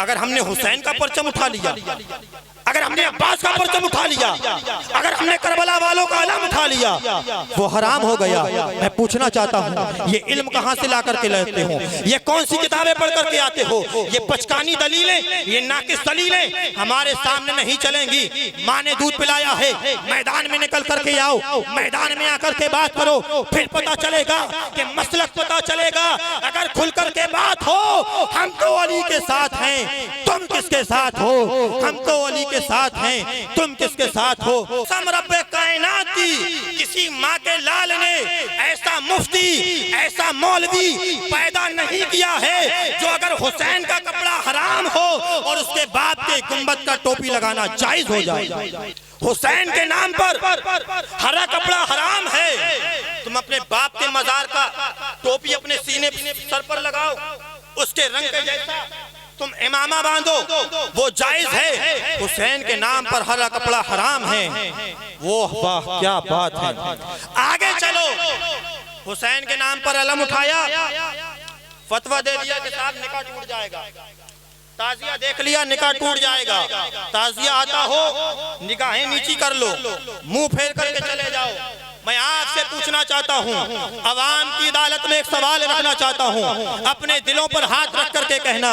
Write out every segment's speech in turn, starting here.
अगर हमने हुसैन का परचम उठा लिया, अगर हमने अब्बास का परचम उठा लिया, अगर हमने करबला वालों का अलम उठा लिया, वो हराम हो गया। मैं पूछना चाहता हूँ, ये इल्म कहाँ से ला करके लाते हो? ये कौन सी किताबें पढ़ करके आते हो? ये पचकानी दलीलें, ये नाकिस दलीलें हमारे सामने नहीं चलेंगी। माँ ने दूध पिलाया है, मैदान में निकल करके आओ, मैदान में आकर के बात करो, फिर पता चलेगा कि मसलक पता चलेगा। अगर खुल करके बात हो, हम तो अली के साथ हैं, तुम किसके साथ हो? हम तो अली के साथ हैं, तुम किसके साथ हो? सम रब्बे कायनात की किसी माँ के लाल ने ऐसा मुफ्ती, ऐसा मौलवी पैदा नहीं किया है जो अगर हुसैन का कपड़ा हराम हो और उसके बाप के गुंबद का टोपी लगाना जायज हो जाए। हुसैन के नाम पर हरा कपड़ा हराम है, तुम अपने बाप के मजार का टोपी अपने सीने सर पर लगाओ, उसके रंग के जैसा तुम इमामा बांधो, वो जायज है। हुसैन के नाम पर हरा कपड़ा हराम है, वो वाह क्या बात है। आगे चलो, हुसैन के नाम पर अलम उठाया, फतवा दे दिया कि साहब निकाह टूट जाएगा, ताजिया देख लिया निकाह टूट जाएगा, ताजिया आता हो निगाहें नीची कर लो, मुंह फेर करके चले जाओ। मैं आपसे पूछना चाहता हूँ, अवाम की अदालत में एक सवाल रखना चाहता हूँ, अपने दिलों पर हाथ रख करके कहना,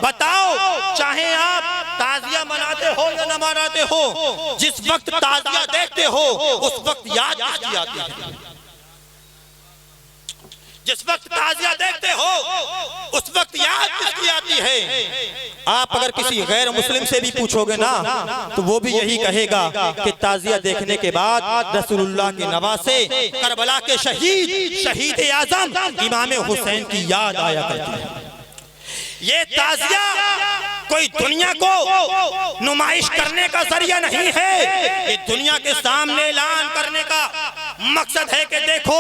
बताओ चाहे आप ताजिया मनाते हो या न मनाते हो, जिस वक्त ताजिया देखते हो उस वक्त याद किसकी आती है? जिस वक्त ताजिया देखते हो उस वक्त याद किसकी आती है? आप अगर किसी गैर मुस्लिम से भी पूछोगे ना तो वो भी यही कहेगा कि ताजिया देखने के बाद रसूलुल्लाह के नवासे, करबला के शहीद, शहीद आजम इमाम हुसैन की याद आया करती है। ये ताजिया कोई दुनिया को नुमाइश करने का जरिया नहीं है, ये दुनिया के सामने ऐलान करने का मकसद है कि देखो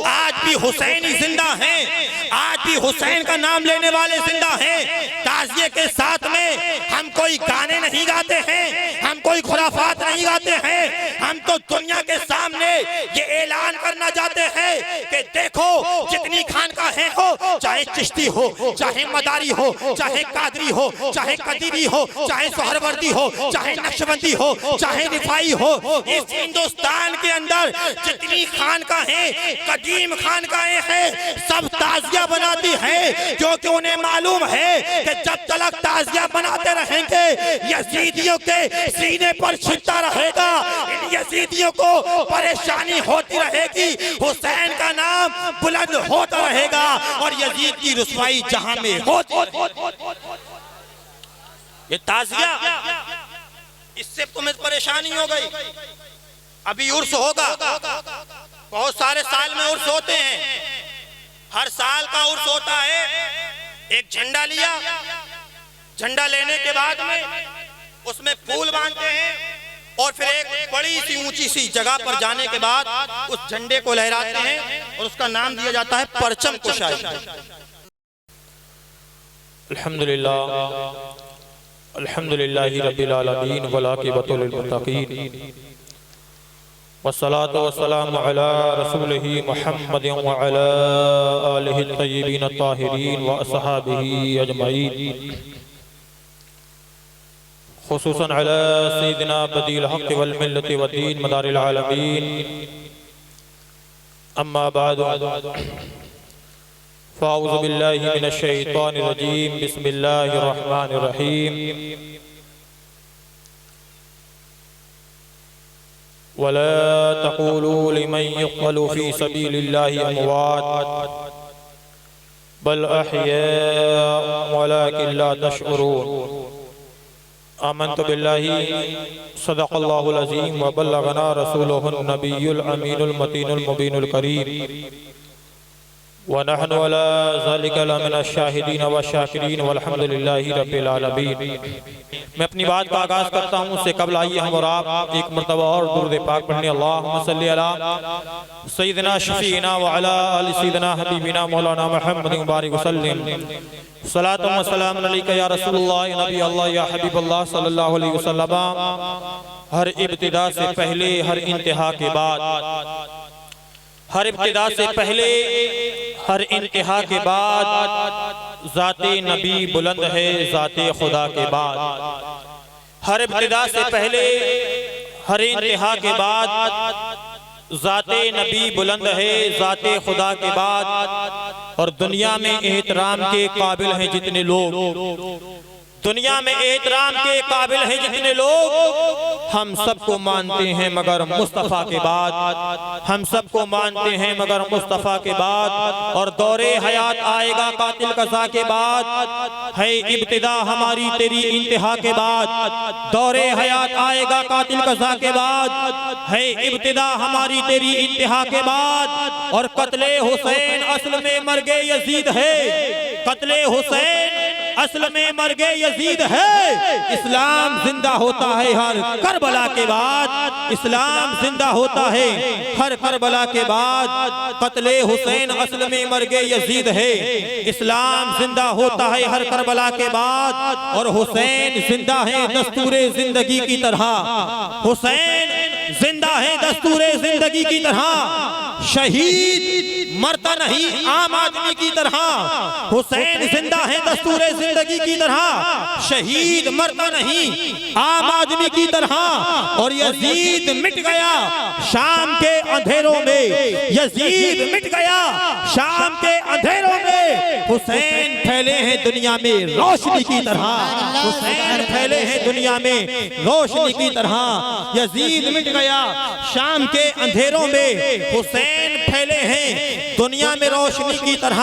आज भी हुसैनी जिंदा हैं, आज भी हुसैन का नाम लेने वाले जिंदा हैं। ताजिए के साथ में हम कोई गाने नहीं गाते हैं, हम कोई खुराफात नहीं गाते हैं, हम तो दुनिया के सामने ये ऐलान करना चाहते हैं कि देखो जितनी खानकाहें हो, चाहे चिश्ती हो, चाहे मदारी हो, चाहे कादरी हो, चाहे कदीरी हो, चाहे सोहरवर्दी हो, चाहे नक्शबंदी हो, चाहे रिफाई हो, इस हिंदुस्तान के अंदर जितनी खानकाहें, कदीम खानकाहें हैं, सब ताजिया बनाती हैं, क्योंकि उन्हें मालूम है कि जब तक ताजिया बनाते रहेंगे यजीदियों के सीने पर छिपता रहेगा, इन यजीदियों को परेशानी होती रहेगी, हुसैन का नाम बुलंद होता रहेगा और यजीद की रुसवाई जहां में होती। ये ताजिया, इससे तुम्हें परेशानी हो गई। अभी उर्स होगा, बहुत सारे साल में उर्स होते हैं, हर साल का उर्स होता है। एक झंडा लिया, झंडा लेने के बाद में उसमें फूल बांधते हैं और फिर एक बड़ी सी ऊंची सी जगह पर जाने के बाद उस झंडे को लहराते हैं और उसका नाम दिया जाता है परचम कुशाई। अल्हम्दुलिल्लाह अल्हम्दुलिल्लाहि रब्बिल आलमीन वलाकिबतुल मुत्तकीन वस्सलातु वस्सलामु अला रसूलिही मुहम्मदिन व अला आलिहि तय्यिबीन ताहिरीन व अस्हाबिही अजमईन, खुसूसन अला सय्यिदिना बदील हक़्क़ि वल मिल्लति व दीन मदारिल आलमीन। अम्मा बाद, फ़ाऊज़ु बिल्लाहि मिनश शैतानिर रजीम, बिस्मिल्लाहिर रहमानिर रहीम। वला तक़ूलू लिमन युक़्तलू फ़ी सबीलिल्लाहि अमवात बल अहयाअ वलाकिन ला तशऊरून। आमन्तु बिल्लाहि सदक़ल्लाहुल अज़ीम व बल्लगना रसूलुहुन नबियुल अमीनुल मतीनुल मुबीनुल करीम व नहनु अला ज़ालिका लमिनश शाहिदीन व शाकिरीन वल्हम्दुलिल्लाहि रब्बिल आलमीन। मैं अपनी बात का आगाज़ करता हूँ, उससे कबल आइए हम और आप एक मरतबा और दुरूद पाक पढ़ने। अल्लाहुम्मा सल्ली अला सय्यिदिना शफ़ीना व अला आलि सय्यिदिना हबीबिना मौलाना मुहम्मदिन बारिक वसल्लिम। सलातु व सलाम अलैका या रसूलुल्लाह या नबी अल्लाह या हबीब अल्लाह सल्लल्लाहु अलैहि वसल्लम। हर इब्तिदा से पहले, हर इंतहा के बाद, हर इब्तिदा से पहले, हर इंतहा के बाद ज़ाते नबी बुलंद है ज़ाते खुदा के बाद। हर इब्तिदा से पहले हर इंतहा के बाद ज़ाते नबी बुलंद है ज़ाते खुदा के बाद। और दुनिया में एहतराम के काबिल हैं जितने लोग, दुनिया में एहतराम के काबिल हैं जितने लोग, हम सबको मानते हैं मगर मुस्तफ़ा के बाद, हम सबको मानते हैं मगर मुस्तफ़ा के बाद। और दौरे हयात आएगा कातिल कज़ा के बाद, है इब्तिदा हमारी तेरी इंतहा के बाद। दौरे हयात आएगा कातिल कज़ा के बाद, है इब्तिदा हमारी तेरी इंतहा के बाद। और कत्ले हुसैन असल में मर्गे यजीद है, कत्ले हुसैन असल में मर्गे यजीद है। इस्लाम जिंदा होता है हर करबला के बाद, इस्लाम जिंदा होता है हर करबला के बाद। कत्ले हुसैन असल में मर्गे यजीद है, इस्लाम जिंदा होता है हर करबला के बाद। और हुसैन जिंदा है दस्तूरे जिंदगी की तरह, हुसैन जिंदा है दस्तूरे जिंदगी की तरह। शहीद मरता नहीं आम आदमी की तरह, हुसैन जिंदा है दस्तूरे जिंदगी की तरह। शहीद मरता नहीं आम आदमी की तरह। और यजीद मिट गया शाम के अंधेरों में, यजीद मिट गया शाम के अंधेरों में। हुसैन फैले हैं दुनिया में रोशनी की तरह, हुसैन फैले हैं दुनिया में रोशनी की तरह। यजीद मिट गया शाम के अंधेरों में, हुसैन फैले हैं दुनिया में रोशनी की तरह।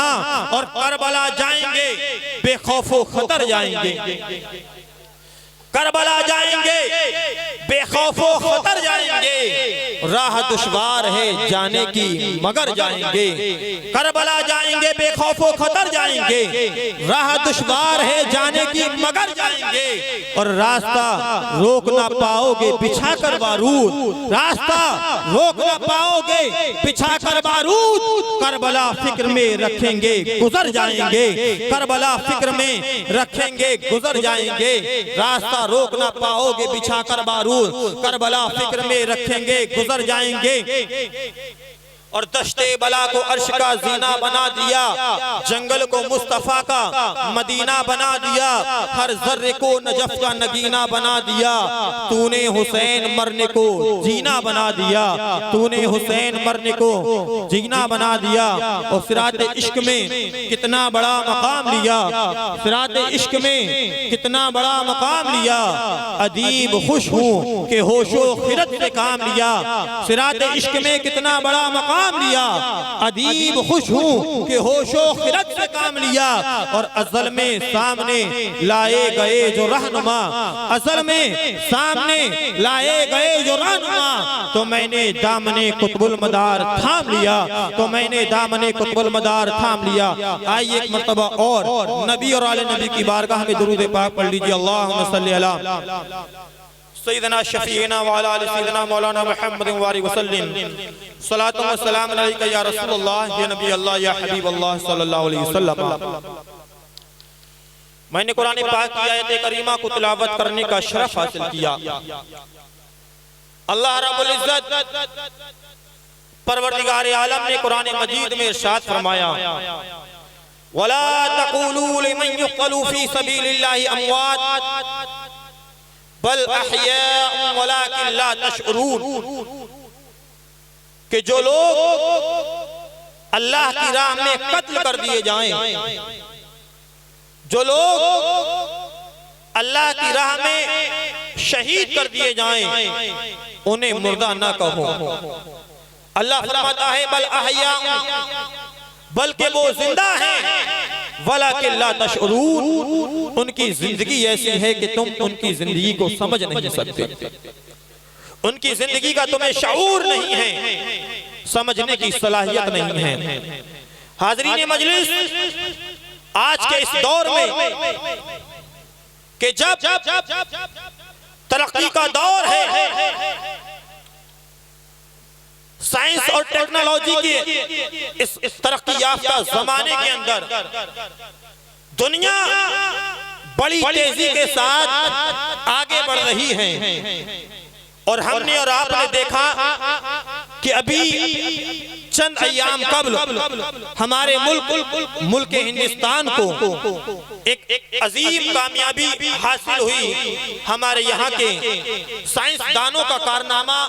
और करबला जाएंगे बेखौफो खतर जाएंगे, करबला जाएंगे बेखौफो खतर जाएंगे। राह दुश्वार है जाने की मगर जाएंगे, करबला जाएंगे बेखौफो खतर जाएंगे। राह दुश्वार है जाने की मगर जाएंगे। और रास्ता रोक ना पाओगे बिछा कर बारूद, रास्ता रोक ना पाओगे बिछा कर बारूद। करबला फिक्र में रखेंगे गुजर जाएंगे, करबला फिक्र में रखेंगे गुजर जाएंगे। रास्ता रोक ना पाओगे बिछा कर बारूद, करबला फिक्र में रखेंगे गुजर जाएंगे। और दश्ते बला को अर्श का जीना बना दिया, जंगल को मुस्तफा का मदीना बना दिया, हर जर्रे को नजफ का नगीना बना दिया। तूने हुसैन मरने को जीना बना दिया, तूने हुसैन मरने को जीना बना दिया। और सिरात इश्क में कितना बड़ा मकाम लिया, सिरात इश्क में कितना बड़ा मकाम लिया। अदीब खुश हूँ कि होशो खिरत से काम लिया, सिरात इश्क में कितना बड़ा मकाम लिया। अदीब खुश हूँ कि होशो खिरत से काम लिया। और अज़ल में सामने लाए गए जो रहनुमा, अज़ल में सामने लाए गए जो रहनुमा, तो मैंने दामने कुतुबुल मदार थाम लिया, तो मैंने दामने कुतुबुल मदार थाम लिया। आइए एक मर्तबा और नबी और आले नबी की बारगाह में दुरूद पाक पढ़ लीजिए। अल्लाहुम्मा सल्ली अला सय्यदना शफीना व अला आलि सय्यदना मौलाना मुहम्मद व सल्लिम सलातो व सलाम अलैका या रसूलल्लाह या नबी अल्लाह या हबीब अल्लाह सल्लल्लाहु अलैहि वसल्लम। मैंने कुरान पाक की आयत करीमा को तिलावत करने का शरफ हासिल किया। अल्लाह रब्बुल इज्जत परवरदिगार आलम ने कुरान मजीद में इरशाद फरमाया, वला तक़ूलू लिमन युक़्तलू फी सबीलिल्लाहि अमवात बल अहया वलाकिन ला तशउरून। कि जो लोग अल्लाह की राह में कत्ल कर दिए जाएं, जो लोग अल्लाह की राह में शहीद कर दिए जाएं, उन्हें मुर्दा ना कहो। अल्लाह फरमाता है बल अहया, बल्कि वो जिंदा हैं, वलाकिन ला तशउरून, उनकी जिंदगी ऐसी है कि तुम उनकी जिंदगी को समझ नहीं सकते, उनकी जिंदगी का तुम्हें शऊर नहीं है, समझने की सलाहियत नहीं है। हाज़रीन मजलिस, आज के इस दौर में कि जब तरक्की का दौर है, साइंस और टेक्नोलॉजी के इस तरक्की याफ्ता जमाने के अंदर दुनिया बड़ी तेजी के साथ आगे बढ़ रही है। और हमने और आपने देखा कि अभी चंद अय्याम कबल हमारे मुल्क हिंदुस्तान को एक अजीम कामयाबी हासिल हुई। हमारे यहाँ के साइंसदानों का कारनामा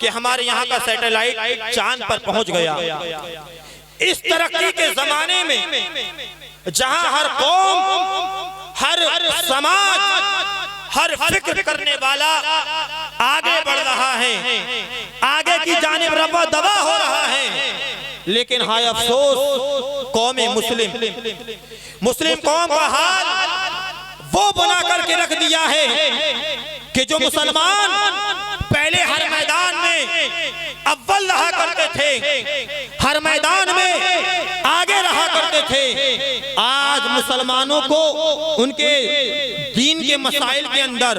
कि हमारे यहाँ का सैटेलाइट चांद पर पहुंच गया। इस तरक्की के जमाने में जहां हर कौम, हर समाज, हर फिक्र करने वाला आगे बढ़ रहा है, आगे की जानिब रवा दवा हो रहा है, लेकिन हाय अफसोस कौम मुस्लिम कौम का हाल वो बना करके रख दिया है कि जो मुसलमान पहले हर मैदान में अव्वल रहा करते थे, हर मैदान में आगे रहा करते थे, आज मुसलमानों को उनके दीन के मसाइल के अंदर,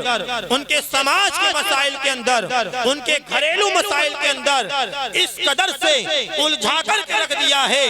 उनके समाज के मसाइल के अंदर, उनके घरेलू मसाइल के अंदर इस कदर से उलझा करके रख दिया है।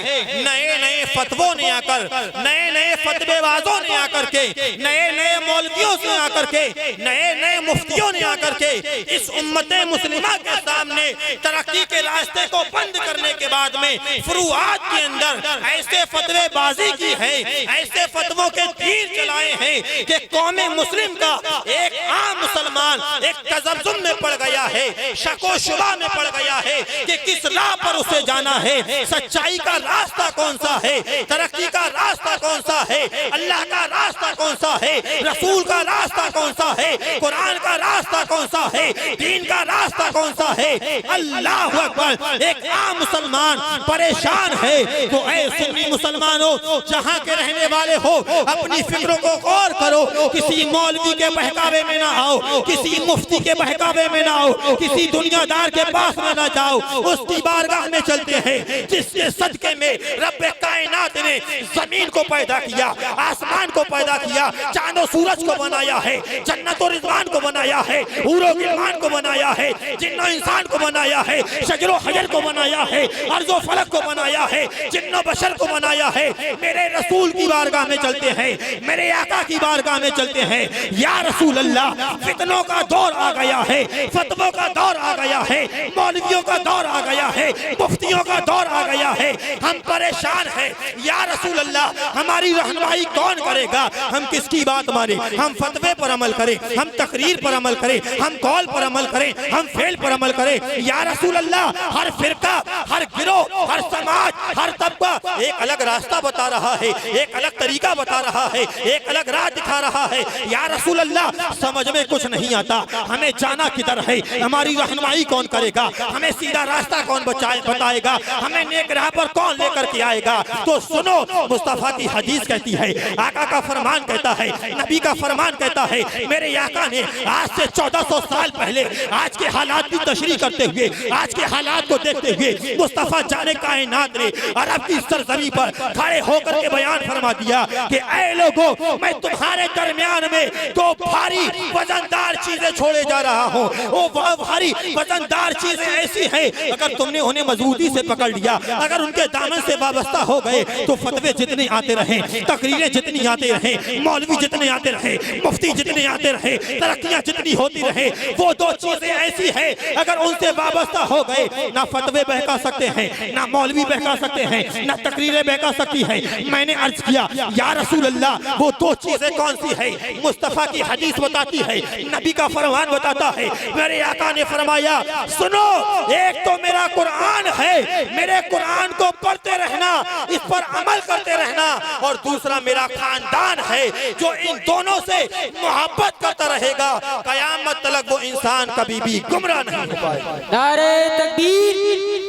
नए नए फतवों ने आकर, नए नए फतवेबाजों ने आकर के, नए नए मौलवियों से आकर के, नए नए मुफ्तियों ने आकर के इस उम्मते मुस्लिमा के सामने तरक्की के रास्ते को बंद करने के बाद में फुरुआत के अंदर ऐसे फतवेबाजी की है, ऐसे फतवों के तीर चलाए हैं कि कौमे मुस्लिम का एक आम मुसलमान एक तजब्जुम में पड़ गया है, शको शुबा में पड़ गया है कि किस राह पर उसे जाना है, सच्चाई का रास्ता कौन सा है, तरक्की का रास्ता कौन सा है, अल्लाह का रास्ता कौन सा है, रसूल का रास्ता कौन सा है, कुरान का रास्ता कौन सा है, दीन का रास्ता कौन सा है। अल्लाह अकबर। एक आम मुसलमान परेशान है तो ऐ सुन्नी मुसलमानों जहां के रहने वाले हो, अपनी फिक्रों को गौर करो, किसी मौलवी के बहकावे में ना आओ, किसी मुफ्ती के बहकावे में ना आओ, किसी दुनियादार के पास में ना जाओ, उसकी बारगाह में चलते हैं जिसके सदके में रब कायनात ने जमीन को पैदा किया, आसमान को पैदा किया, चांद सूरज को बनाया है, जन्नत और रिजवान को बनाया है, हूरो गिलमान को बनाया है, जिन्नो इंसान को बनाया है, शजरो हजर को बनाया है, अर्जो फलक को बनाया है, जिन्नो बशर को बनाया है। मेरे रसूल की बारगाह में चलते हैं, मेरे आका की बारगाह में चलते हैं। या रसूल अल्लाह, फितनों का दौर आ गया है, फतवों का दौर आ गया है, मौलवियों का दौर आ गया है, मुफ्तियों का दौर आ गया है, हम परेशान हैं। या रसूल अल्लाह, हमारी रहनुमाई कौन करेगा? हम किसकी बात माने? हम फतवे पर अमल करें, हम तकरीर पर अमल करें, हम कौल पर अमल करें, हम फेल पर अमल करें? या रसूल अल्लाह, हर फिरका, हर गिरोह, हर समाज, हर तबका एक अलग रास्ता बता रहा है, एक अलग तरीका बता रहा है, एक अलग राह दिखा रहा है। या रसूल अल्लाह, समझ में कुछ नहीं आता, हमें जाना किधर है, हमारी रहनुमाई कौन करेगा, हमें सीधा रास्ता कौन बताएगा, हमें नेक राह पर कौन लेकर के आएगा? तो सुनो, मुस्तफा की हदीस कहती है, आका का फरमान कहता है, नबी का फरमान कहता है, मेरे आका ने आज से 1400 साल पहले आज के हालात की तशरीह करते हुए, आज के हालात को देखते हुए मुस्तफा जाने कायनात ने अरब की सरजमी पर खड़े होकर के बयान फरमा दिया कि ऐ लोगों, मैं तुम्हारे दरमियान में दो भारी वजनदार चीजें छोड़े जा रहा हूँ। वो भारी वजनदार चीजें ऐसी हैं, अगर तुमने उन्हें मजबूती से पकड़ लिया, अगर उनके दामन से वाबस्ता हो गए तो फतवे जितने आते रहे, तकरीरें जितनी आते रहे, मौलवी जितने आते रहे, मुफ्ती जितने आते रहे, तरक्कियां जितनी होती रहे, वो दो चीजें ऐसी हैं, अगर उनसे वाबस्ता हो गए, ना फतवे बहका सकते हैं, ना मौलवी बहका सकते हैं, ना तकरीरें बहका सकती है। मैंने अर्ज किया, या रसूल अल्लाह, वो दो चीजें कौन सी है? मुस्तफा की हदीस बताती है, नबी का फरमान बताता है, मेरे आका ने फरमाया, सुनो, एक तो मेरा कुरान है, मेरे कुरान को पढ़ते रहना, इस पर अमल करते रहना, और दूसरा मेरा खानदान है जो इन दोनों से मोहब्बत करता रहेगा, कयामत तक वो इंसान कभी भी गुमराह नहीं हो पाएगा। नारे तकबीर,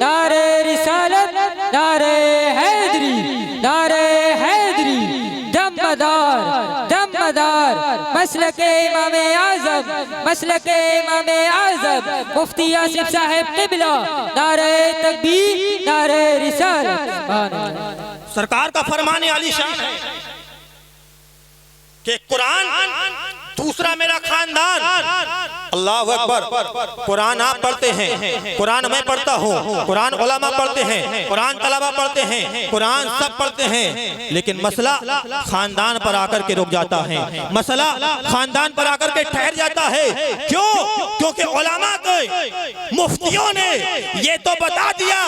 नारे रिसालत, नारे हैदरी, नारे हैदरी, दमदार दमदार, मसलके इमामे आज़म, मसलके इमामे आज़म, मुफ्ती आसिफ साहब क़िबला, नारे तकबीर, नारे रिसालत। सरकार का फरमान आलीशान है कि कुरान, दूसरा मेरा खानदान। अल्लाह अकबर। कुरान आप पढ़ते हैं, कुरान मैं पढ़ता हूँ, कुरान उलमा पढ़ते हैं, कुरान तलबा पढ़ते हैं, कुरान सब पढ़ते हैं, लेकिन मसला खानदान पर आकर के रुक जाता है, मसला खानदान पर आकर के ठहर जाता है। क्यों? क्योंकि उलमा के मुफ्तियों ने ये तो बता दिया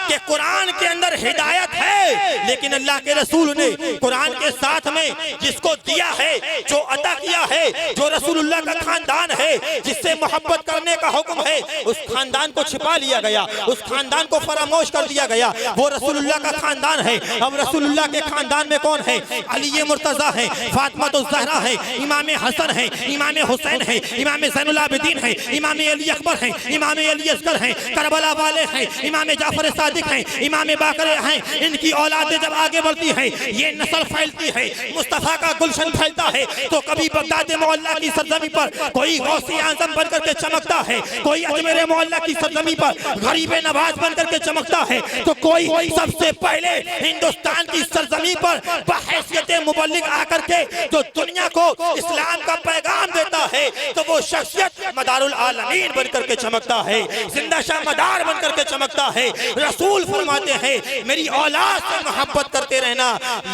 कि कुरान के अंदर हिदायत है, लेकिन अल्लाह के रसूल ने कुरान के साथ में जिसको दिया है, जो अता किया है, जो रसूलुल्लाह का खानदान है, जिससे मोहब्बत करने का हुक्म है, उस खानदान को छिपा लिया गया, उस खानदान को फरामोश कर दिया गया। वो रसूलुल्लाह का खानदान है। अब रसूलुल्लाह के खानदान में कौन है? अली मुर्तजा है, फातिमा तो ज़हरा है, इमाम हसन है, इमाम हुसैन है, इमाम ज़ैनुल आबिदीन है, इमाम अली अकबर है, इमाम अली असगर है, करबला वाले हैं, इमाम जाफर सादिक हैं, इमाम बाकर हैं। इनकी औलादें जब आगे बढ़ती हैं, ये नस्ल फैलती है, मुस्तफ़ा का गुलशन फैलता है, तो कभी बगदाद मोहल्ला की सरजमी पर कोई गौसे आज़म बनकर के चमकता है, कोई अजमेर मोहल्ला की सरजमी पर गरीब नवाज बनकर के चमकता है, तो कोई सबसे पहले हिंदुस्तान की सरजमी पर बहैसियत मुबल्लिग आकर के जो दुनिया को इस्लाम का पैगाम देता है, तो वो शख्सियत मदारुल आलमीन बनकर के चमकता है, जिंदा शाह मदार बनकर के चमकता है। रसूल फरमाते हैं मेरी औलाद से मोहब्बत करते रहना।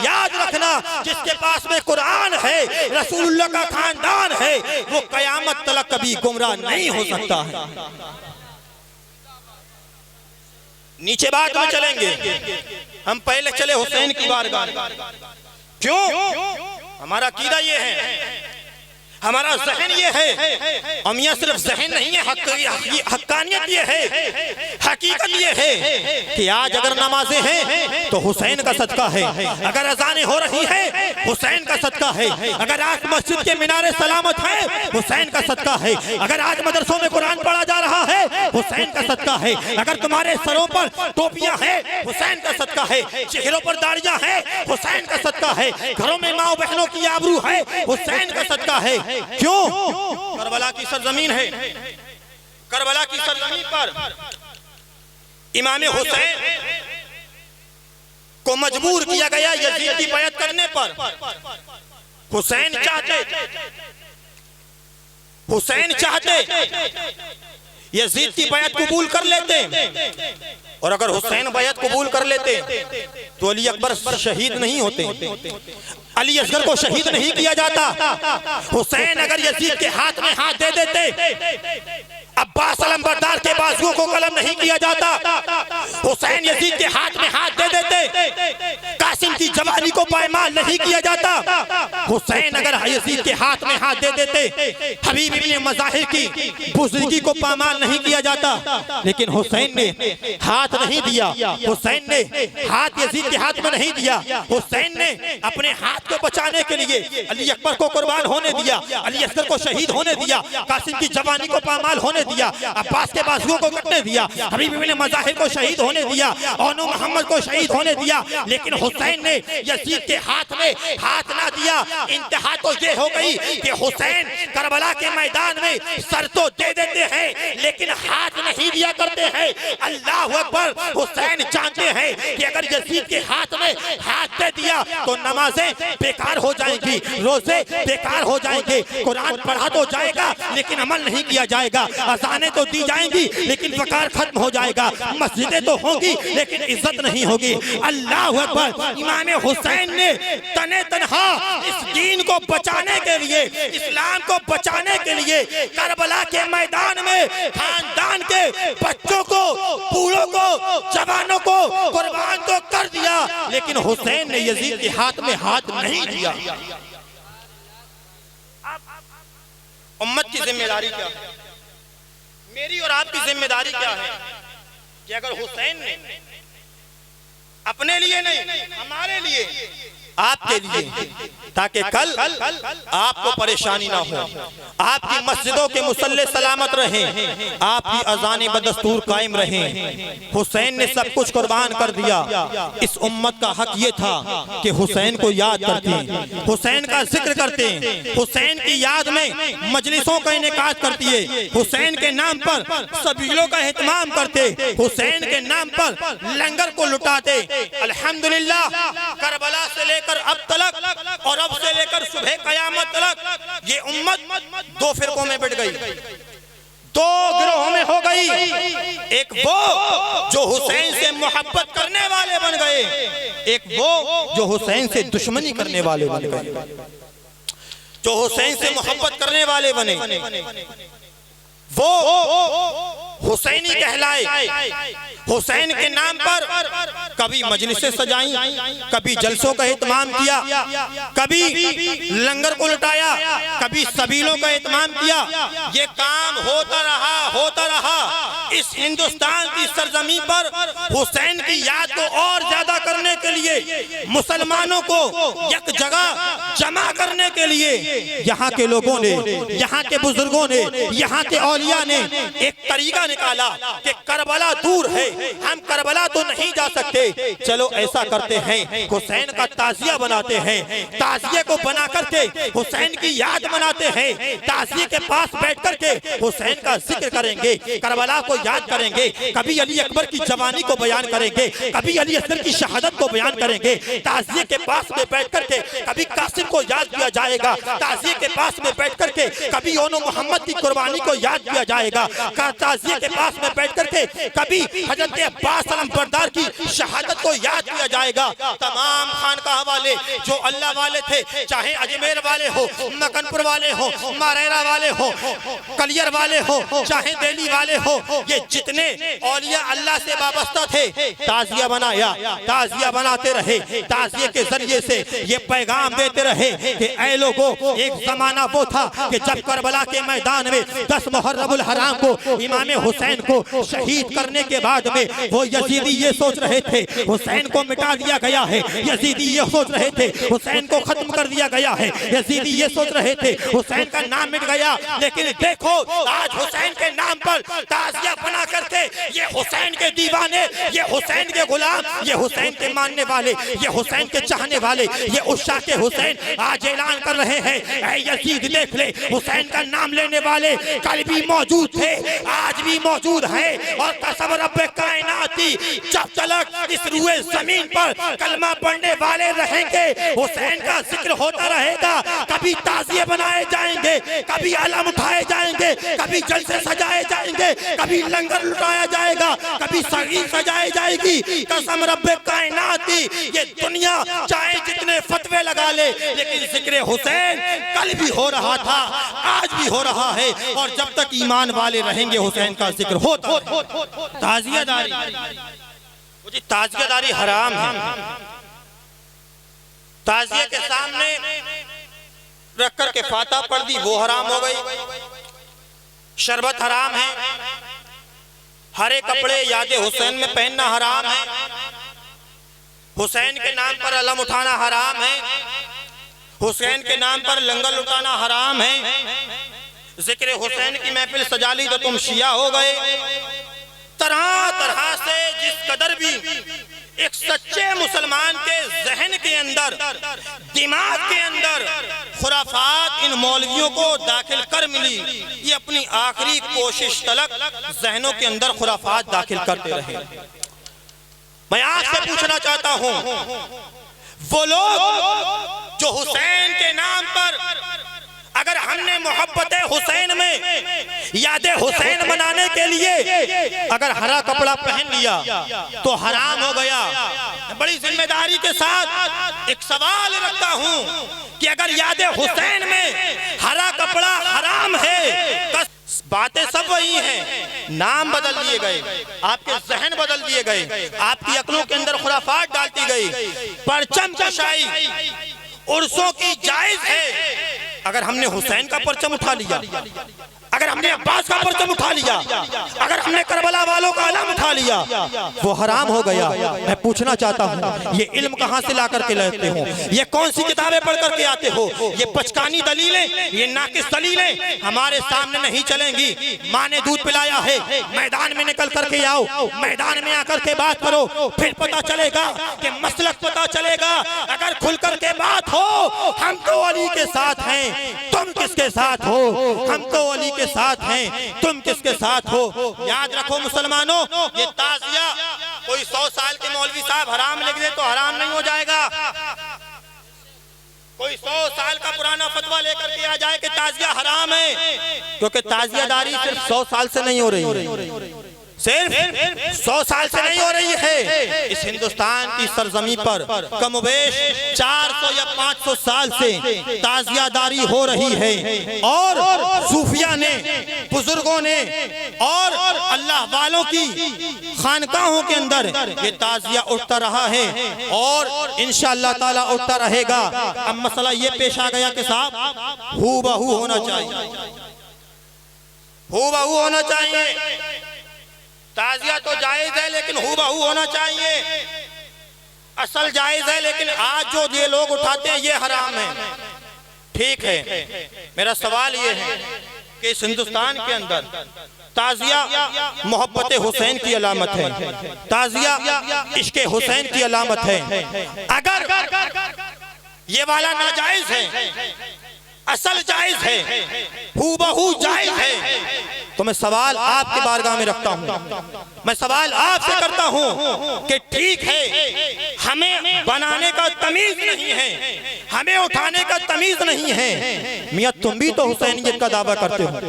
याद रखना, जिसके पास में कुरान है, रसूलुल्लाह का खानदान है, वो कयामत तक कभी गुमराह नहीं हो सकता है। नीचे बात में चलेंगे, हम पहले चले हुसैन की बारगाह। क्यों? हमारा अकीदा ये है, हमारा जहन ये है, हम यहाँ सिर्फ जहन नहीं है, हक्कानियत ये है, हकीकत ये है कि आज अगर नमाजें हैं तो हुसैन का सदका है, अगर अजानें हो रही हैं हुसैन का सदका है, अगर आज मस्जिद के मीनारे सलामत हैं हुसैन का सदका है, अगर आज मदरसों में कुरान पढ़ा जा रहा है हुसैन का सदका है, अगर तुम्हारे सरों पर टोपियां हैं हुसैन का सदका है, चेहरों पर दाढ़ियां हैं हुसैन का सदका है, घरों में माँ बहनों की आबरू है हुसैन का सदका है। क्यों? करबला की सरजमीन है, करबला की सरजमीन पर इमाम हुसैन को मजबूर किया गया यजीद की बैत करने पर। हुसैन चाहते यजीद की बैत कबूल कर लेते, और अगर हुसैन बैत कबूल कर लेते तो अली अकबर शहीद नहीं होते, अली असगर को शहीद नहीं किया जाता। हुसैन अगर यजीद के हाथ में हाथ दे देते, अब्बास अलमबरदार के बाजुओं को कलम नहीं किया जाता। हुसैन यजीद के हाथ में हाथ दे देते, कासिम की जवानी को पायमाल नहीं किया जाता। हुसैन अगर यजीद के हाथ में हाथ दे देते, हबीब इब्न मज़ाहिर की बुज़दिगी को पायमाल नहीं किया जाता। लेकिन हुसैन ने हाथ नहीं दिया, हुसैन ने हाथ यजीद के हाथ में नहीं दिया। हुसैन ने अपने हाथ को बचाने के लिए अली अकबर को कुर्बान होने दिया, अली असगर को शहीद होने दिया, कासिम की जवानी को पायमाल होने दिया, अब्बास के बाजुओं को कटने दिया, हबीब इब्न मज़ाहिर को शहीद होने दिया, औनो मोहम्मद को शहीद होने दिया। लेकिन हुसैन ने यजीद के हाथ में हाथ ना दिया। इंतहा तो ये हो गई कि हुसैन करबला के मैदान में सर तो दे देते हैं लेकिन हाथ नहीं दिया करते हैं। अल्लाह अकबर। हुसैन जानते हैं कि अगर यजीद के हाथ में हाथ दे दिया तो नमाजें बेकार हो जाएंगी, रोजे बेकार हो जाएंगे, कुरान पढ़ा तो जाएगा लेकिन अमल नहीं किया जाएगा, अज़ानें तो दी जाएंगी लेकिन वकार खत्म हो जाएगा, मस्जिदें तो होंगी लेकिन इज्जत नहीं होगी। अल्लाह अकबर। इमाम हुसैन ने तने तनहा इस दीन को बचाने के लिए, इस्लाम को बचाने के लिए करबला के मैदान में खानदान के बच्चों को, बूढ़ों को, जवानों को कुर्बान तो कर दिया, लेकिन हुसैन ने यजीद के हाथ में हाथ नहीं दिया। उम्मत की जिम्मेदारी क्या है? मेरी और आपकी जिम्मेदारी क्या है कि अगर हुसैन ने अपने लिए नहीं, हमारे लिए, आपके लिए, ताकि कल आपको परेशानी ना हो, आपकी मस्जिदों के मुसल्ले सलामत रहें, आपकी अज़ानें बदस्तूर कायम रहें। हुसैन ने सब कुछ कुर्बान कर दिया। इस उम्मत का हक ये था कि हुसैन को याद करते, हुसैन का जिक्र करते, हुसैन की याद में मजलिसों का इनेकाद करती है, हुसैन के नाम पर सबीलों का एहतमाम करते, हुसैन के नाम पर लंगर को लुटाते। अल्हम्दुलिल्लाह, करबला से लेकर अब तक और अब से लेकर सुबह कयामत तक ये उम्मत दो फिरकों में बढ़ गई, दो गिरोहों में हो गई। एक वो जो हुसैन से मोहब्बत करने वाले बन गए, एक वो जो हुसैन से दुश्मनी करने वाले बन गए। जो हुसैन से मोहब्बत करने वाले बने वो हुसैनी कहलाए। हुसैन के नाम पर कभी मजलिसें सजाई, कभी जलसों का एहतमाम किया, कभी लंगर को लुटाया, कभी सबीलों का एहतमाम किया। ये काम होता रहा। इस हिंदुस्तान की सरजमीन पर हुसैन की याद को और ज्यादा करने के लिए, मुसलमानों को एक जगह जमा करने के लिए यहाँ के लोगों ने, यहाँ के बुजुर्गों ने, यहाँ के औलिया ने एक तरीका निकाला कि करबला दूर है, हम करबला तो नहीं जा सकते, चलो ऐसा करते हैं, हुसैन का ताजिया बनाते हैं। ताजिए को बना करके हुसैन की याद मनाते हैं। ताजिए के पास बैठ करके हुसैन का जिक्र करेंगे, करबला को याद करेंगे, कभी अली अकबर की जवानी को बयान करेंगे, कभी अली असगर की शहादत को बयान करेंगे। ताजिए के पास में बैठ करके कभी कासिम को याद किया जाएगा, ताजिए के पास में बैठ करके कभी ओनो मोहम्मद की कुर्बानी को याद किया जाएगा, ताजिए के पास में बैठ करके कभी हजरत अब्बास अलमबरदार की शहादत को याद किया जाएगा। तमाम खानकाह वाले जो अल्लाह वाले थे, चाहे अजमेर वाले हो, मकनपुर वाले हो, मारेरा वाले हो, कलियर वाले हो, चाहे दिल्ली वाले हो, ये जितने औलिया अल्लाह से वाबस्ता थे, ताजिया बनाया, ताजिया बनाते रहे। ताजिए के जरिए से ये पैगाम देते रहे कि ऐ लोगों, एक जमाना वो था कि जब करबला के मैदान में 10 मुहर्रमुल हराम को इमाम हुसैन को शहीद करने के बाद में वो यजीदी ये सोच रहे थे हुसैन को मिटा दिया गया है, यजीदी ये सोच रहे थे हुसैन को खत्म कर दिया गया है, यजीदी ये सोच रहे थे हुसैन का नाम मिट गया। लेकिन देखो आज हुसैन के नाम पर ताजिया बना करके ये हुसैन के दीवाने, ये हुसैन के गुलाम, ये हुसैन के मानने वाले, ये हुसैन के चाहने वाले, ये उस्सा के हुसैन आज ऐलान कर रहे हैं, ऐ यजीद देख ले, हुसैन का नाम लेने वाले कल भी मौजूद थे, आज भी मौजूद है, और कसम रब्बे कायनाती जब तक इस रुए जमीन पर कलमा पढ़ने वाले रहेंगे, हुसैन का जिक्र होता रहेगा। कभी ताजिए बनाए जाएंगे, कभी अलम उठाए जाएंगे, कभी जलसे सजाए जाएंगे, कभी लंगर लुटाया जाएगा, कभी सगीर सजाई जाएगी। कसम रब्बे कायनाती ये दुनिया चाहे जितने फतवे लगा ले, लेकिन जिक्र हुसैन कल भी हो रहा था, आज भी हो रहा है, और जब तक ईमान वाले रहेंगे हुसैन का जिक्र होता। ताजियादारी, मुझे ताजियादारी हराम है। ताजिए के सामने रख कर के फाता पढ़ दी, वो हराम हो गई। शरबत हराम है, हरे कपड़े याद हुसैन में पहनना हराम है, हुसैन के नाम पर अलम उठाना हराम है, हुसैन के नाम पर लंगर लुटाना हराम है। जिक्र हुसैन की महफिल सजा ली तो तुम शिया हो गए। तरह तरह से जिस कदर भी एक सच्चे मुसलमान के जहन के अंदर, दिमाग के अंदर खुराफात इन मौलवियों को दाखिल कर मिली, ये अपनी आखिरी कोशिश तलक जहनों के अंदर खुराफात दाखिल करते रहे। मैं आपसे पूछना चाहता हूं, वो लोग जो हुसैन के नाम पर, अगर हमने मोहब्बत हुसैन में याद हुसैन मनाने के लिए अगर हरा कपड़ा पहन लिया तो हराम हो गया। बड़ी जिम्मेदारी के साथ एक सवाल रखता हूं कि अगर याद हुसैन में हरा कपड़ा हराम है, बातें सब वही हैं, नाम बदल दिए गए, आपके जहन बदल दिए गए, आपकी अक्लों के अंदर खुराफात डालती गई, परचम कशाई उर्सों की जायज है। अगर हमने हुसैन का परचम उठा लिया, अगर हमने अब्बास का परचम उठा लिया, अगर हमने करबला वालों का अलम उठा लिया, वो हराम हो गया। मैं पूछना चाहता हूँ, ये इल्म कहाँ से ला करके लाते हो? ये कौन सी किताबें पढ़ करके आते हो? ये पचकानी दलीलें, ये नाकिस दलीलें हमारे सामने नहीं चलेंगी। माँ ने दूध पिलाया है, मैदान में निकल करके आओ, मैदान में आकर के बात करो, फिर पता चलेगा कि मसलक पता चलेगा। अगर खुल करके बात हो, हम तो अली के साथ हैं, तुम किसके साथ हो? हम तो अली के साथ हैं, तुम किसके साथ हो? याद रखो मुसलमानों, ये ताजिया कोई 100 साल के मौलवी साहब हराम लिख दे तो हराम नहीं हो जाएगा। कोई 100 साल का पुराना फतवा लेकर के आ जाए कि ताजिया हराम है, क्योंकि ताजियादारी सिर्फ 100 साल से नहीं हो रही, सिर्फ 100 साल से नहीं हो रही है। इस हिंदुस्तान की सरजमी पर कमोबेश 400 या 500 साल से ताजियादारी हो रही है, और सूफिया ने, बुजुर्गों ने और अल्लाह वालों की खानकाहों के अंदर ये ताजिया उठता रहा है और इंशाअल्लाह ताला उठता रहेगा। अब मसला ये पेश आ गया कि साहब हूबहू होना चाहिए, हूबहू होना चाहिए। ताजिया तो जायज है लेकिन हूबहू होना चाहिए, असल जायज है, लेकिन आज जो ये लोग उठाते हैं ये हराम है। ठीक है, मेरा सवाल ये है कि इस हिंदुस्तान के अंदर ताजिया मोहब्बत हुसैन की अलामत है, ताजिया इश्क हुसैन की अलामत है। अगर ये वाला नाजायज है, असल जायज है, हूबहू जायज है, तो मैं सवाल आपके बारगाह में रखता हूँ, मैं सवाल आपसे करता हूँ कि ठीक है हमें बनाने का तमीज नहीं है, हमें उठाने का तमीज नहीं है। मियाँ तुम भी तो हुसैनियत का दावा करते हो,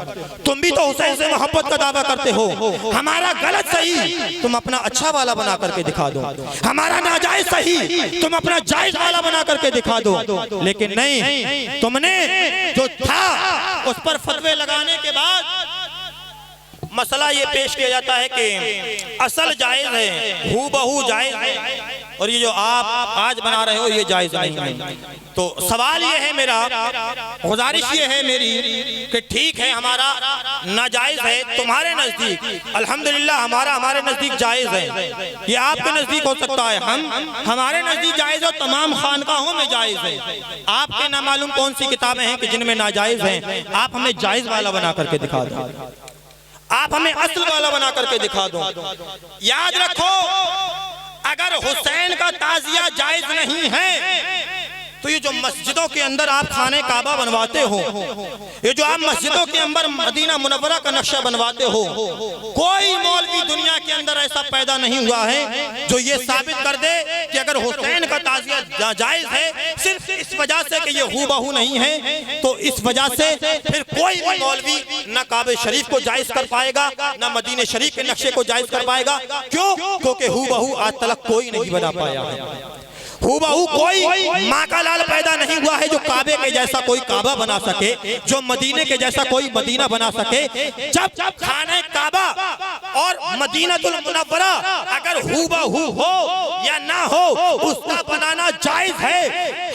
तुम भी तो हुसैन से मोहब्बत का दावा करते हो। हमारा गलत सही तुम अपना अच्छा वाला बना करके दिखा दो, हमारा नाजायज सही तुम अपना जायज वाला बना करके दिखा दो। लेकिन नहीं, तुमने जो था उस पर फतवे लगाने के बाद मसला ये पेश किया जाता है कि असल जायज है, हूबहू जायज है, और ये जो आप आज बना रहे हो ये जायज नहीं है। तो सवाल ये है, मेरा गुजारिश ये है मेरी कि ठीक है हमारा नाजायज है तुम्हारे नजदीक, अल्हम्दुलिल्लाह हमारे नजदीक जायज है, ये आपके नजदीक हो सकता है, हमारे नजदीक जायज है, तमाम खानकाहों में जायज है। आपके ना मालूम कौन सी किताबें हैं कि जिनमें नाजायज हैं, आप हमें जायज वाला बना करके दिखा दो, आप हमें असल वाला बना करके दिखा दो। याद रखो, अगर हुसैन का ताजिया जायज नहीं है तो ये जो मस्जिदों के अंदर आप खाने काबा बनवाते हो, ये जो आप मस्जिदों के अंदर मदीना मुनव्वरा का नक्शा बनवाते हो, कोई मौलवी दुनिया के अंदर ऐसा पैदा नहीं हुआ है जो ये साबित कर दे कि अगर हुसैन का ताजिया जायज है सिर्फ इस वजह से कि ये हूबहू नहीं है, तो इस वजह से फिर कोई भी मौलवी न काबे शरीफ को जायज कर पाएगा, न मदीने शरीफ के नक्शे को जायज कर पाएगा। क्यों? क्योंकि हूबहू आज तक कोई नहीं बना पाया है, हूबहू कोई माँ का लाल पैदा नहीं हुआ है जो काबे के जैसा कोई काबा बना सके, जो मदीने के जैसा कोई मदीना बना सके। जब खाने काबा और मदीनातुल मुनव्वरा अगर हूबहू हो या ना हो उसका बनाना जायज है,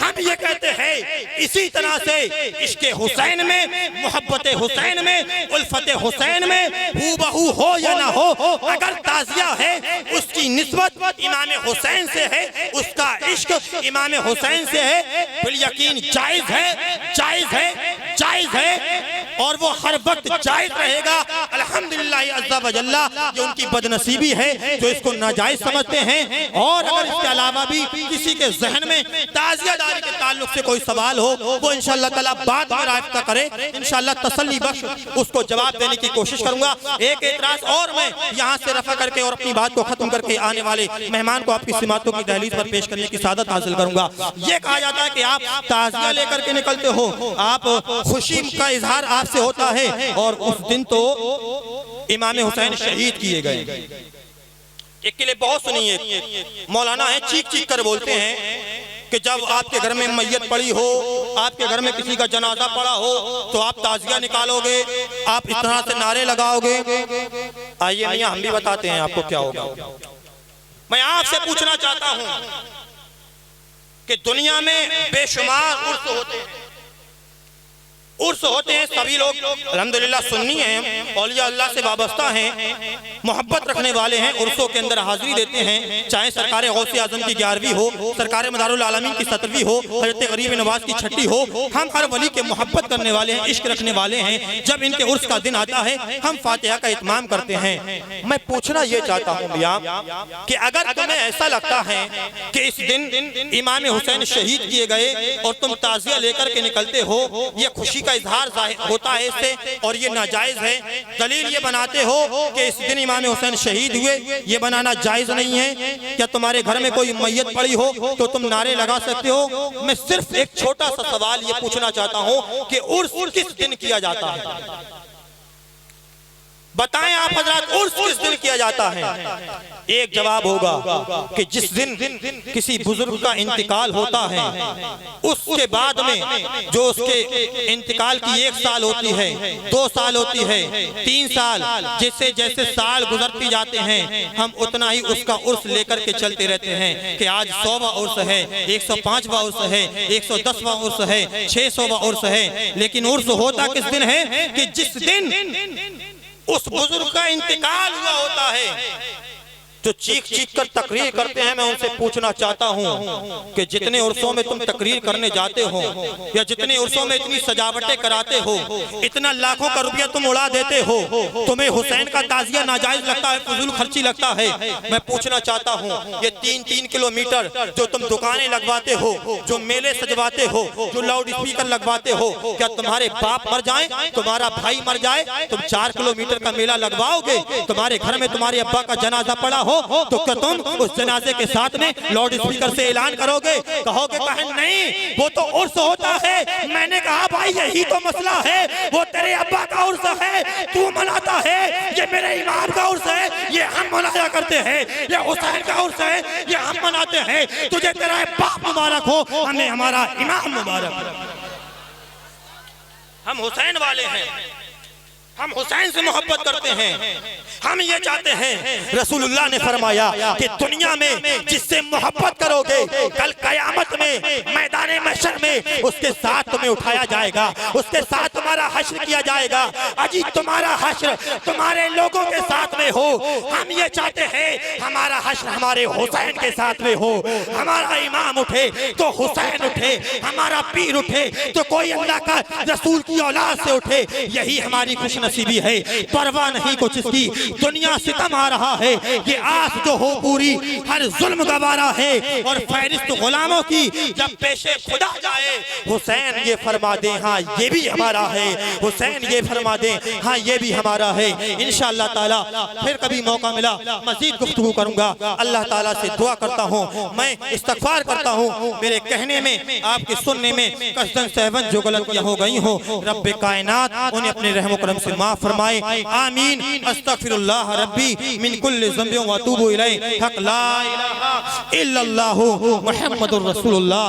हम ये कहते हैं। इसी तरह से इश्क़े हुसैन में, मोहब्बत हुसैन में, उल्फत हुसैन में हूबहू हो या ना हो, अगर ताजिया है उसकी निस्बत इमाम हुसैन से है, उसका इश्क इमाम हुसैन से है, बिल यकीन जायज है, जायज है, जायज है, और वो हर वक्त जायज रहेगा। अल्हम्दुलिल्लाह अज़्ज़ा व जल्ला, ये उनकी बदनसीबी है जो इसको नाजायज समझते हैं। और अगर इसके अलावा भी किसी के जहन में ताजियादारी के ताल्लुक से कोई सवाल हो, वो इंशाअल्लाह ताला बाद में राब्ता करे, इंशाअल्लाह तसल्ली बख्श उसको जवाब देने की कोशिश करूंगा। एक एतराज और मैं यहाँ से रफा करके और अपनी बात को खत्म करके आने वाले मेहमान को आपकी सिमातों की दहलीज पर पेश करने की सादत हासिल करूंगा। ये कहा जाता है कि आप ताजिया लेकर के निकलते हो, आप खुशी का इजहार आपसे होता है, और उस दिन तो इमाम हुसैन शहीद किए गए। एक के लिए बहुत सुनिए, मौलाना है चीख चीख कर बोलते हैं कि जब आपके घर में मैयत पड़ी हो, आपके घर में किसी का जनाजा पड़ा हो, तो आप ताजिया निकालोगे, आप इस तरह से नारे लगाओगे। आइए मियां हम भी बताते हैं आपको क्या होगा। मैं आपसे पूछना चाहता हूं कि दुनिया में बेशुमार उर्स होते हैं, उर्स होते हैं, सभी लोग अल्हम्दुलिल्लाह सुन्नी हैं, औलिया अल्लाह से वाबस्ता हैं, मोहब्बत रखने वाले हैं, उर्सों के अंदर हाजिरी देते हैं। चाहे सरकार गौसे आजम की 11वीं हो, सरकार मदारुल आलमीन की 17वीं हो, हज़रत गरीब नवाज की 6ठी हो, हम हर वली के मोहब्बत करने वाले हैं, इश्क रखने वाले हैं। जब इनके उर्स का दिन आता है हम फातिहा का इत्माम करते हैं। मैं पूछना ये चाहता हूँ भैया कि अगर तुम्हें ऐसा लगता है कि इस दिन इमाम हुसैन शहीद किए गए और तुम ताजिया लेकर के निकलते हो, ये खुशी इजहार होता है इससे, और ये नाजायज है, दलील ये बनाते हो कि इस दिन इमाम हुसैन शहीद हुए, ये बनाना जायज नहीं है। क्या तुम्हारे घर में कोई मैयत पड़ी हो तो तुम नारे लगा सकते हो? मैं सिर्फ एक छोटा सा सवाल ये पूछना चाहता हूं कि उर्स किस दिन किया जाता है? बताएं आप हजरत उर्स किस दिन किया जाता है? एक जवाब होगा कि जिस दिन किसी बुजुर्ग का इंतकाल होता है, उसके बाद में जो उसके इंतकाल की 1 साल होती है, 2 साल होती है, 3 साल, जैसे जैसे साल गुजरती जाते हैं हम उतना ही उसका उर्स लेकर के चलते रहते हैं कि आज 100वां उर्स है, 105वां उर्स है, 110वां उर्स है, 600वां उर्स है। लेकिन उर्स होता किस दिन है कि जिस दिन उस बुजुर्ग का इंतकाल हुआ होता है। जो चीख चीख कर तकरीर करते हैं, मैं उनसे पूछना चाहता हूं कि जितने उर्सों में तुम तकरीर करने जाते हो या जितने उर्सों में इतनी सजावटें कराते हो, इतना लाखों का रुपया तुम उड़ा देते हो, तुम्हें हुसैन का ताजिया नाजायज लगता है, फजूल खर्ची लगता है। मैं पूछना चाहता हूं, ये 3-3 किलोमीटर जो तुम दुकानें लगवाते हो, जो मेले सजवाते हो, जो लाउड स्पीकर लगवाते हो, क्या तुम्हारे बाप मर जाए, तुम्हारा भाई मर जाए, तुम 4 किलोमीटर का मेला लगवाओगे? तुम्हारे घर में तुम्हारे अब्बा का जनाजा पड़ा हो तो क्या तुम उस जनाजे के साथ में लाउड स्पीकर से ऐलान करोगे? कहोगे बहन नहीं, वो तो उर्स होता है। मैंने कहा भाई यही तो मसला है, वो तेरे अब्बा का उर्स है, तू मनाता है, ये मेरे इमाम का उर्स है, ये हम मनाया करते हैं, ये हुसैन का उर्स है, ये हम मनाते हैं। तुझे तेरा बाप मुबारक हो, हमें हमारा इमाम मुबारक। हम हुसैन वाले हैं, हम हुसैन से मोहब्बत करते हैं। हम ये चाहते हैं, रसूलुल्लाह ने फरमाया कि दुनिया में जिससे मोहब्बत करोगे, कल कयामत में मैदान महशर में उसके साथ तुम्हें उठाया जाएगा, उसके साथ तुम्हारा हश्र किया जाएगा। अजी तुम्हारा हश्र तुम्हारे लोगों के साथ में हो। हम ये चाहते हैं हमारा हश्र हमारे हुसैन के साथ में हो। हमारा इमाम उठे तो हुसैन उठे, हमारा पीर उठे तो कोई अल्लाह का रसूल की औलाद से उठे। यही हमारी खुशनसीबी है। परवाह नहीं कुछ इसकी, दुनिया सितम आ रहा है, ये आस जो हो पूरी, हर जुल्म गवारा है। और फहरिस्त गुलामों की जब पेशे खुदा जाए, हुसैन ये फरमा दे हाँ ये भी हमारा है, हुसैन ये फरमा दे हाँ ये भी हमारा है। इंशाअल्लाह ताला फिर कभी मौका मिला मजीद गुफ्तगू करूंगा। अल्लाह ताला से दुआ करता हूँ, मैं इस्तगफार करता हूँ, मेरे कहने में आपके सुनने में कसदन सहवन जो गलतियाँ हो गई हो, रब्बे कायनात उन्हें अपने रहम करम से माफ फरमाए। आमीन। अस्तगफिरुल्लाह रब्बी मिन कुल्लि ज़ंबिन व अतूबु इलैहि। हक ला इलाहा इल्लल्लाहु मुहम्मदुर रसूलुल्लाह।